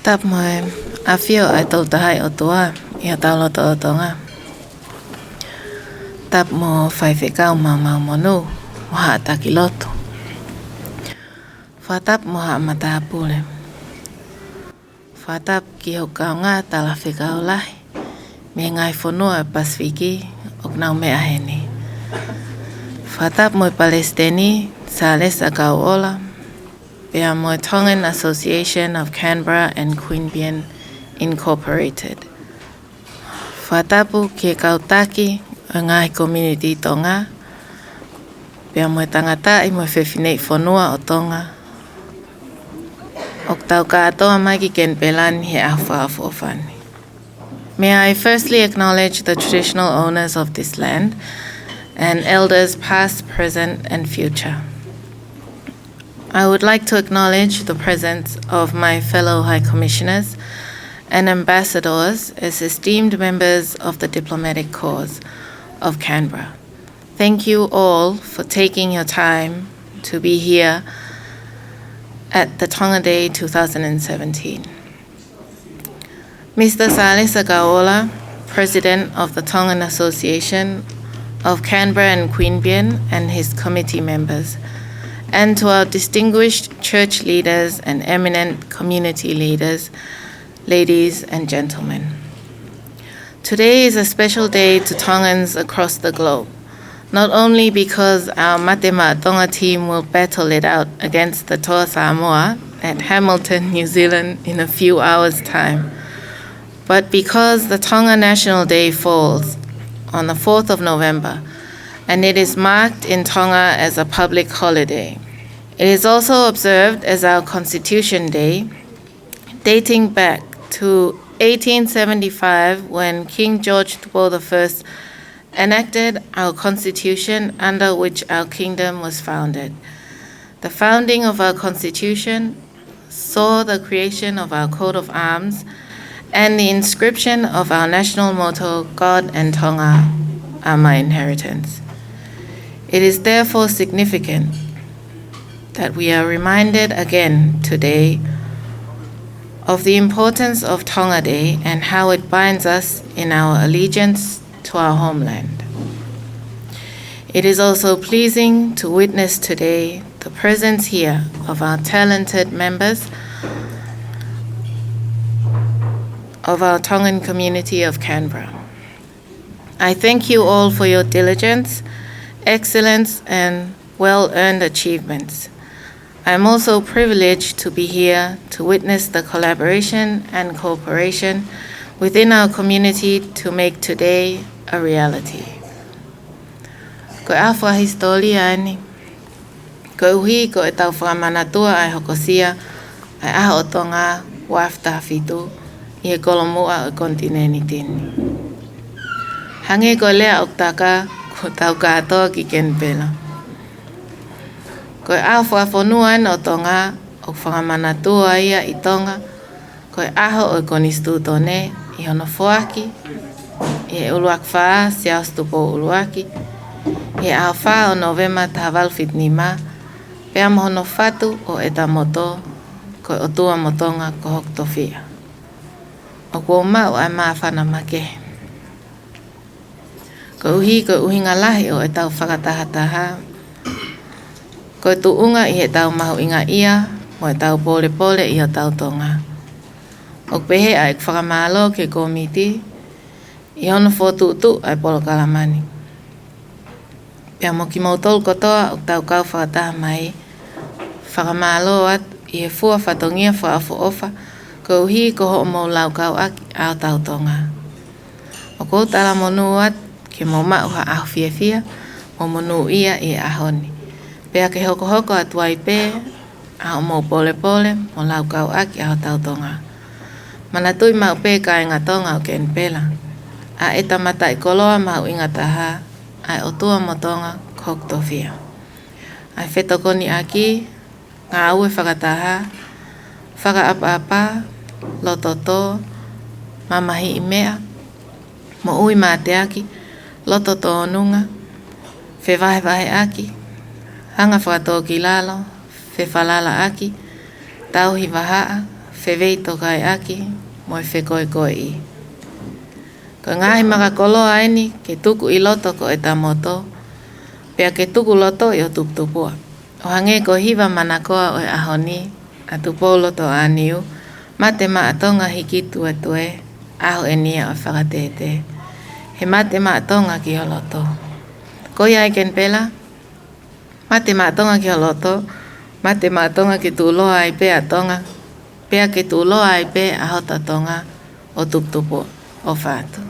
Tap moe afio ai tau tahai o tua ia tau loto o tonga. Tap mo fai whekau mau monu mo haa taki loto. Whatap mo haa mataa pule. Whatap ki ho kau ngā tala whekau lahi. Me ngai whanua Pasifiki o nau mea heni. Whatap mo Palestini sa lesa kau ola. Pea mo Tongan Association of Canberra and Queanbeyan Incorporated. Whatapu ke kautaki o ngai community tonga. Pea mo tangata i mo whewhinei whanua o tonga. O tau katoa mai ki ken pelani he awhaafu o whani. May I firstly acknowledge the traditional owners of this land and elders past, present and future. I would like to acknowledge the presence of my fellow High Commissioners and Ambassadors as esteemed members of the Diplomatic Corps of Canberra. Thank you all for taking your time to be here at the Tonga Day 2017. Mr. Salesa Kaola, President of the Tongan Association of Canberra and Queanbeyan and his committee members, and to our distinguished church leaders and eminent community leaders, ladies and gentlemen. Today is a special day to Tongans across the globe, not only because our Matema Tonga team will battle it out against the Toa Samoa at Hamilton, New Zealand in a few hours' time, but because the Tonga National Day falls on the 4th of November, and it is marked in Tonga as a public holiday. It is also observed as our Constitution Day, dating back to 1875 when King George I enacted our Constitution under which our kingdom was founded. The founding of our Constitution saw the creation of our coat of arms and the inscription of our national motto, God and Tonga are my inheritance. It is therefore significant that we are reminded again today of the importance of Tonga Day and how it binds us in our allegiance to our homeland. It is also pleasing to witness today the presence here of our talented members of our Tongan community of Canberra. I thank you all for your diligence, excellence, and well-earned achievements. I am also privileged to be here to witness the collaboration and cooperation within our community to make today a reality. Ko awha historia ani. Ko uhi ko e tau whamanatua ai hokosia ai aho o Tonga wafta fitu i e kolomua o kontineni tini. Hange ko lea oktaka ko tau katoa ki ken pela. Ko e awha whanua o Tonga o whamanatua ia i Tonga ko e aho o konistu tone i hono whoaki i e uluak whaa si austupo uluaki i e aho whaa o Novema tahawalfit nima pea mohono whatu o eta moto ko e otua motonga ko hoktofia. O kua mau ai maa whana make. Ko uhi ngā lahi o e tau whakatahataha. Ko e tuunga i he tau mahu inga ia, mo e tau pole i o tau Tonga. O pehe ai whakamalo ke komiti, i hono whotutu ai polo kalamani. Pea mo ki mautol kotoa o tau kau whakataha mai, whakamalo at i he fua whatongia whaafu ofa, ko uhi ko ho mo lau kau aki au tau Tonga. O ko tala monu at ke mo mauha ahu fia, mo monu ia i ahoni. Pea ke hoko atuai pe, au mo pole, mo lau kau aki au tau Tonga. Manatui mau pe ka inga Tonga o ken pela. A eta mata i koloa mau inga taha, ai otua mo Tonga koktofia. Ai whetokoni aki, ngā aue whakataha, whakaapa, lototo, mamahi i mea, mo ui mate aki, lototo onunga, whewahewahe aki, hanga whakatoa ki lalo, whewhalala aki, tauhi wahaa, whewei tokai aki, moi whekoi koe i. Ko ngahi makakolo aini ke tuku I loto ko e tamoto, pea ke tuku loto I o tuptupua. O hange ko hiwa manakoa o e ahoni, a tupou loto aniu, mate maa tonga hiki tua tue, aho e nia o whakatete. He mate maa tonga ki o loto. Ko ia e ken pela, mate maa tonga ki o loto, mate maa tonga ki tuloa I pea tonga, pea ke tuloa I pe ahota tonga o tuptupua o whātu.